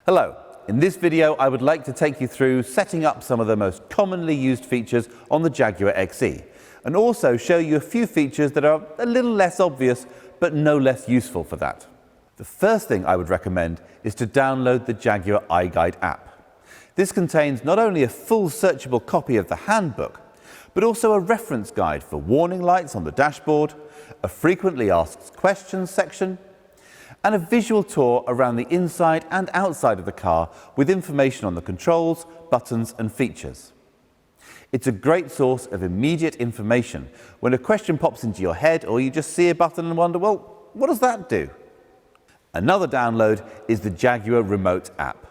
Hello, in this video I would like to take you through setting up some of the most commonly used features on the Jaguar XE and also show you a few features that are a little less obvious but no less useful for that. The first thing I would recommend is to download the Jaguar Iguide app. This contains not only a full searchable copy of the handbook, but also a reference guide for warning lights on the dashboard, a frequently asked questions section, and a visual tour around the inside and outside of the car with information on the controls, buttons and features. It's a great source of immediate information when a question pops into your head or you just see a button and wonder, well, what does that do? Another download is the Jaguar Remote App.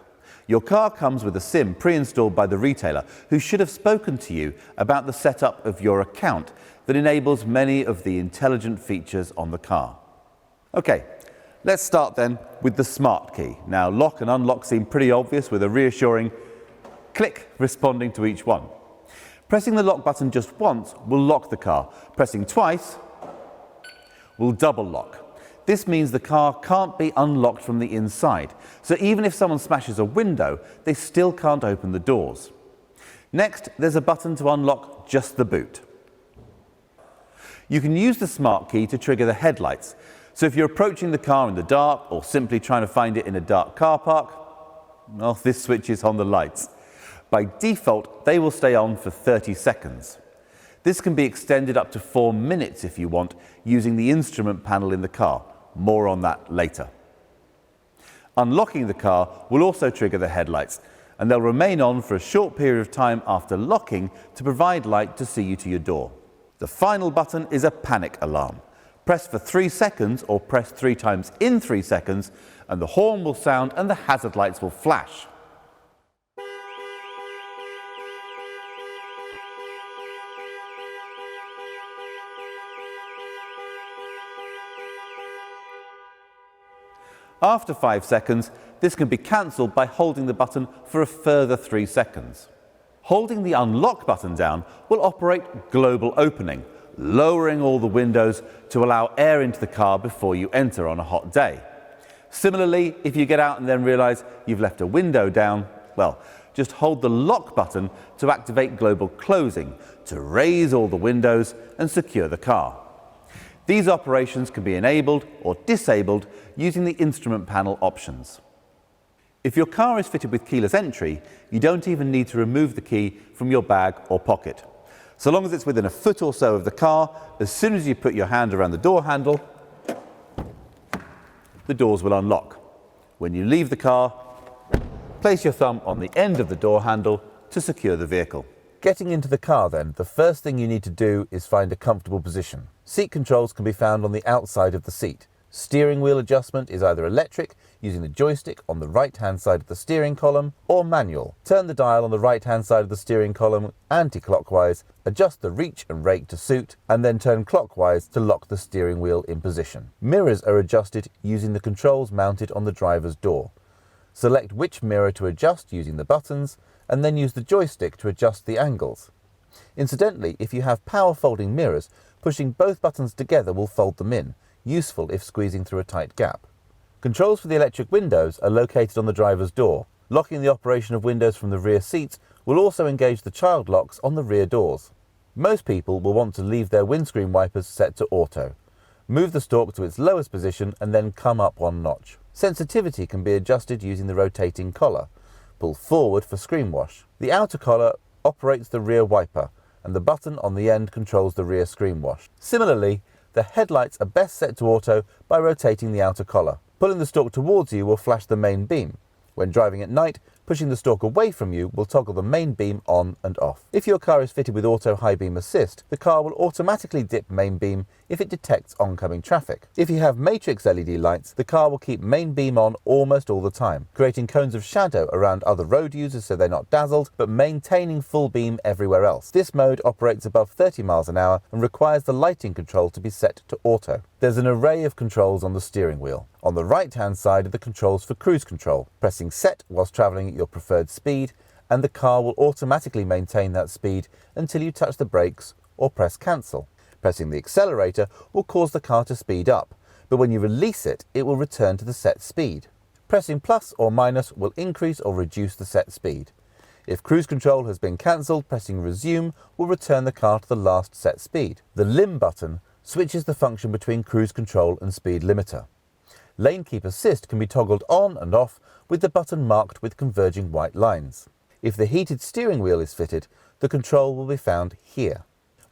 Your car comes with a SIM pre-installed by the retailer who should have spoken to you about the setup of your account that enables many of the intelligent features on the car. Okay. Let's start then with the smart key. Now, lock and unlock seem pretty obvious with a reassuring click responding to each one. Pressing the lock button just once will lock the car. Pressing twice will double lock. This means the car can't be unlocked from the inside. So even if someone smashes a window, they still can't open the doors. Next, there's a button to unlock just the boot. You can use the smart key to trigger the headlights. So if you're approaching the car in the dark or simply trying to find it in a dark car park, well, this switches on the lights. By default, they will stay on for 30 seconds. This can be extended up to 4 minutes if you want, using the instrument panel in the car. More on that later. Unlocking the car will also trigger the headlights, and they'll remain on for a short period of time after locking to provide light to see you to your door. The final button is a panic alarm. Press for 3 seconds or press 3 times in 3 seconds and the horn will sound and the hazard lights will flash. After 5 seconds, this can be cancelled by holding the button for a further 3 seconds. Holding the unlock button down will operate global opening, lowering all the windows to allow air into the car before you enter on a hot day. Similarly, if you get out and then realize you've left a window down, well, just hold the lock button to activate global closing, to raise all the windows and secure the car. These operations can be enabled or disabled using the instrument panel options. If your car is fitted with keyless entry, you don't even need to remove the key from your bag or pocket. So long as it's within a foot or so of the car, as soon as you put your hand around the door handle, the doors will unlock. When you leave the car, place your thumb on the end of the door handle to secure the vehicle. Getting into the car then, the first thing you need to do is find a comfortable position. Seat controls can be found on the outside of the seat. Steering wheel adjustment is either electric, using the joystick on the right-hand side of the steering column, or manual. Turn the dial on the right-hand side of the steering column anti-clockwise, adjust the reach and rake to suit, and then turn clockwise to lock the steering wheel in position. Mirrors are adjusted using the controls mounted on the driver's door. Select which mirror to adjust using the buttons, and then use the joystick to adjust the angles. Incidentally, if you have power folding mirrors, pushing both buttons together will fold them in, useful if squeezing through a tight gap. Controls for the electric windows are located on the driver's door. Locking the operation of windows from the rear seats will also engage the child locks on the rear doors. Most people will want to leave their windscreen wipers set to auto. Move the stalk to its lowest position and then come up 1 notch. Sensitivity can be adjusted using the rotating collar. Pull forward for screen wash. The outer collar operates the rear wiper and the button on the end controls the rear screen wash. Similarly, the headlights are best set to auto by rotating the outer collar. Pulling the stalk towards you will flash the main beam. When driving at night, pushing the stalk away from you will toggle the main beam on and off. If your car is fitted with auto high beam assist, the car will automatically dip main beam if it detects oncoming traffic. If you have matrix LED lights, the car will keep main beam on almost all the time, creating cones of shadow around other road users so they're not dazzled, but maintaining full beam everywhere else. This mode operates above 30 miles an hour and requires the lighting control to be set to auto. There's an array of controls on the steering wheel. On the right-hand side are the controls for cruise control. Pressing set whilst travelling at your preferred speed, and the car will automatically maintain that speed until you touch the brakes or press cancel. Pressing the accelerator will cause the car to speed up, but when you release it, it will return to the set speed. Pressing plus or minus will increase or reduce the set speed. If cruise control has been cancelled, pressing resume will return the car to the last set speed. The limb button switches the function between cruise control and speed limiter. Lane keep assist can be toggled on and off with the button marked with converging white lines. If the heated steering wheel is fitted, the control will be found here.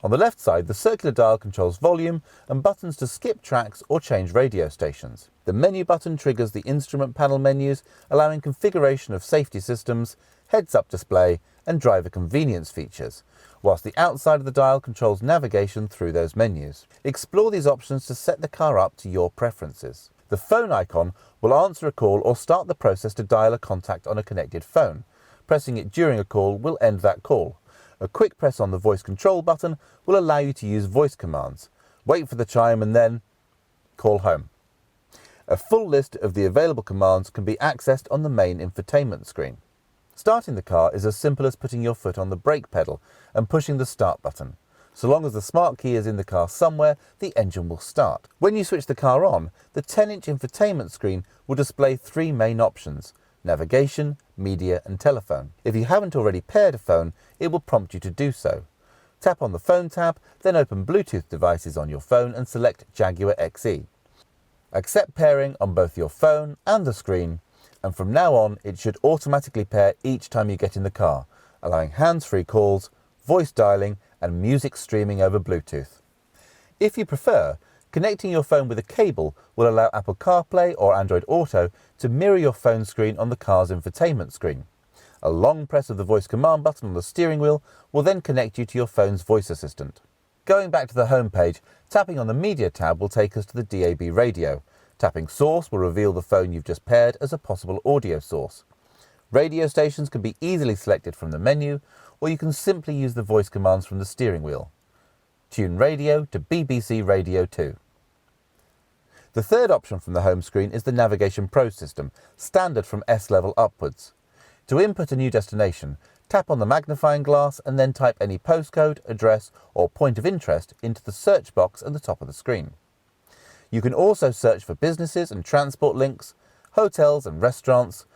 On the left side, the circular dial controls volume and buttons to skip tracks or change radio stations. The menu button triggers the instrument panel menus, allowing configuration of safety systems, heads-up display and driver convenience features, whilst the outside of the dial controls navigation through those menus. Explore these options to set the car up to your preferences. The phone icon will answer a call or start the process to dial a contact on a connected phone. Pressing it during a call will end that call. A quick press on the voice control button will allow you to use voice commands. Wait for the chime and then call home. A full list of the available commands can be accessed on the main infotainment screen. Starting the car is as simple as putting your foot on the brake pedal and pushing the start button. So long as the smart key is in the car somewhere, the engine will start. When you switch the car on, the 10-inch infotainment screen will display three main options: navigation, media and telephone. If you haven't already paired a phone, it will prompt you to do so. Tap on the Phone tab, then open Bluetooth devices on your phone and select Jaguar XE. Accept pairing on both your phone and the screen, and from now on it should automatically pair each time you get in the car, allowing hands-free calls, voice dialing and music streaming over Bluetooth. If you prefer, connecting your phone with a cable will allow Apple CarPlay or Android Auto to mirror your phone screen on the car's infotainment screen. A long press of the voice command button on the steering wheel will then connect you to your phone's voice assistant. Going back to the home page, tapping on the Media tab will take us to the DAB radio. Tapping Source will reveal the phone you've just paired as a possible audio source. Radio stations can be easily selected from the menu, or you can simply use the voice commands from the steering wheel. Tune radio to BBC Radio 2. The third option from the home screen is the Navigation Pro system, standard from S level upwards. To input a new destination, tap on the magnifying glass and then type any postcode, address or point of interest into the search box at the top of the screen. You can also search for businesses and transport links, hotels and restaurants.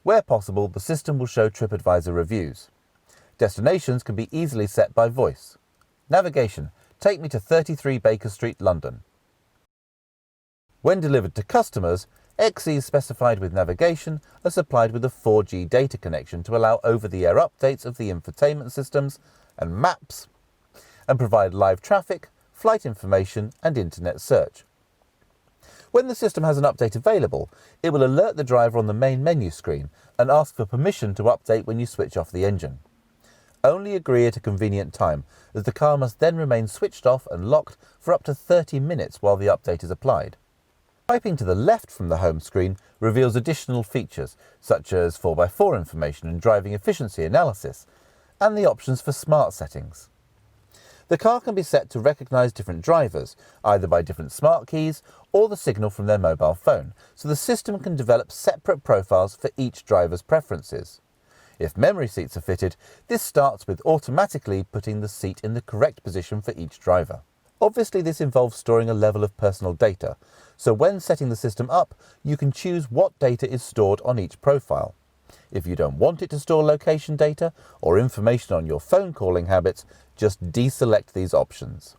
Where possible, the system will show TripAdvisor reviews. Destinations can be easily set by voice. Navigation: take me to 33 Baker Street, London. When delivered to customers, XEs specified with navigation are supplied with a 4G data connection to allow over-the-air updates of the infotainment systems and maps, and provide live traffic, flight information and internet search. When the system has an update available, it will alert the driver on the main menu screen and ask for permission to update when you switch off the engine. Only agree at a convenient time, as the car must then remain switched off and locked for up to 30 minutes while the update is applied. Swiping to the left from the home screen reveals additional features, such as 4x4 information and driving efficiency analysis, and the options for smart settings. The car can be set to recognise different drivers, either by different smart keys or the signal from their mobile phone, so the system can develop separate profiles for each driver's preferences. If memory seats are fitted, this starts with automatically putting the seat in the correct position for each driver. Obviously, this involves storing a level of personal data, so when setting the system up, you can choose what data is stored on each profile. If you don't want it to store location data or information on your phone calling habits, just deselect these options.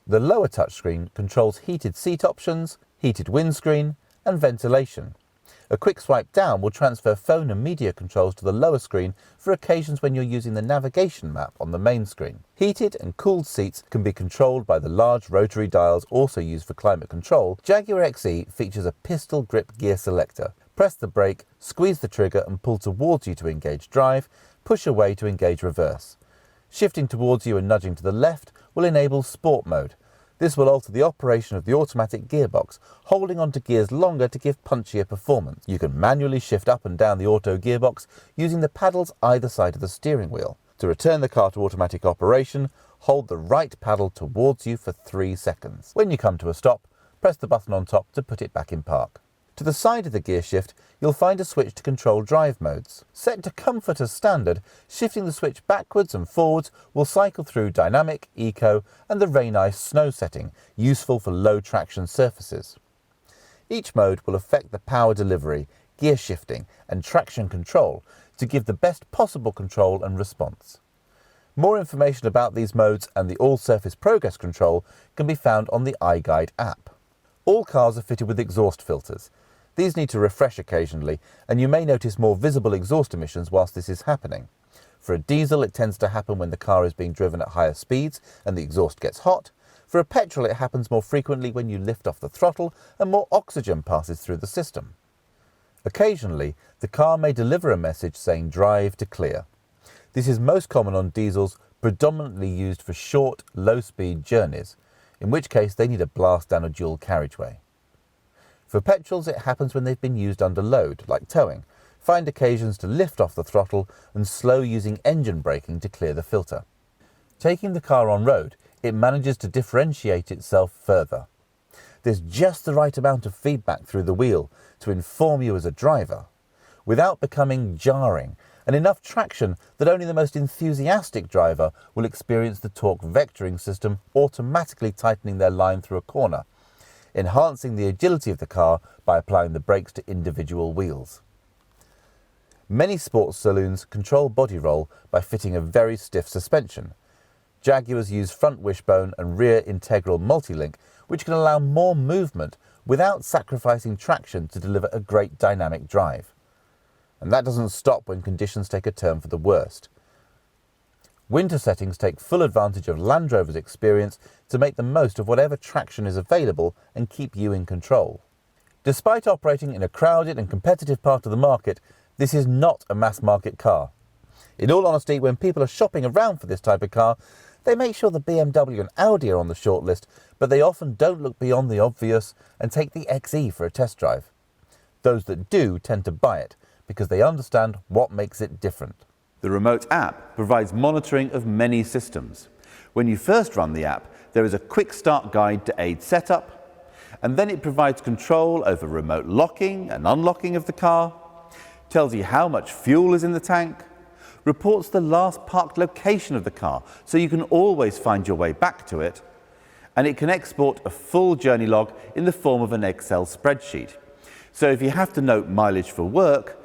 The lower touchscreen controls heated seat options, heated windscreen, and ventilation. A quick swipe down will transfer phone and media controls to the lower screen for occasions when you're using the navigation map on the main screen. Heated and cooled seats can be controlled by the large rotary dials also used for climate control. Jaguar XE features a pistol grip gear selector. Press the brake, squeeze the trigger and pull towards you to engage drive, push away to engage reverse. Shifting towards you and nudging to the left will enable sport mode. This will alter the operation of the automatic gearbox, holding onto gears longer to give punchier performance. You can manually shift up and down the auto gearbox using the paddles either side of the steering wheel. To return the car to automatic operation, hold the right paddle towards you for 3 seconds. When you come to a stop, press the button on top to put it back in park. To the side of the gear shift, you'll find a switch to control drive modes. Set to comfort as standard, shifting the switch backwards and forwards will cycle through dynamic, eco and the rain ice snow setting, useful for low traction surfaces. Each mode will affect the power delivery, gear shifting and traction control to give the best possible control and response. More information about these modes and the all-surface progress control can be found on the Iguide app. All cars are fitted with exhaust filters. These need to refresh occasionally, and you may notice more visible exhaust emissions whilst this is happening. For a diesel, it tends to happen when the car is being driven at higher speeds and the exhaust gets hot. For a petrol, it happens more frequently when you lift off the throttle and more oxygen passes through the system. Occasionally, the car may deliver a message saying drive to clear. This is most common on diesels, predominantly used for short, low-speed journeys, in which case they need a blast down a dual carriageway. For petrols, it happens when they've been used under load, like towing. Find occasions to lift off the throttle and slow using engine braking to clear the filter. Taking the car on road, it manages to differentiate itself further. There's just the right amount of feedback through the wheel to inform you as a driver, without becoming jarring, and enough traction that only the most enthusiastic driver will experience the torque vectoring system automatically tightening their line through a corner, enhancing the agility of the car by applying the brakes to individual wheels. Many sports saloons control body roll by fitting a very stiff suspension. Jaguars use front wishbone and rear integral multi-link, which can allow more movement without sacrificing traction to deliver a great dynamic drive. And that doesn't stop when conditions take a turn for the worst. Winter settings take full advantage of Land Rover's experience to make the most of whatever traction is available and keep you in control. Despite operating in a crowded and competitive part of the market, this is not a mass market car. In all honesty, when people are shopping around for this type of car, they make sure the BMW and Audi are on the shortlist, but they often don't look beyond the obvious and take the XE for a test drive. Those that do tend to buy it, because they understand what makes it different. The Remote app provides monitoring of many systems. When you first run the app, there is a quick start guide to aid setup, and then it provides control over remote locking and unlocking of the car, tells you how much fuel is in the tank, reports the last parked location of the car so you can always find your way back to it, and it can export a full journey log in the form of an Excel spreadsheet. So if you have to note mileage for work,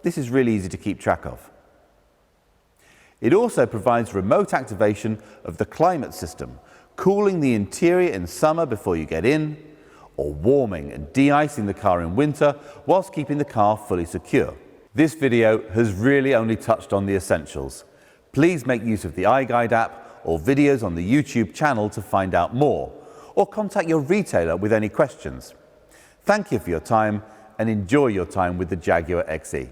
this is really easy to keep track of. It also provides remote activation of the climate system, cooling the interior in summer before you get in, or warming and de-icing the car in winter whilst keeping the car fully secure. This video has really only touched on the essentials. Please make use of the Iguide app or videos on the YouTube channel to find out more, or contact your retailer with any questions. Thank you for your time and enjoy your time with the Jaguar XE.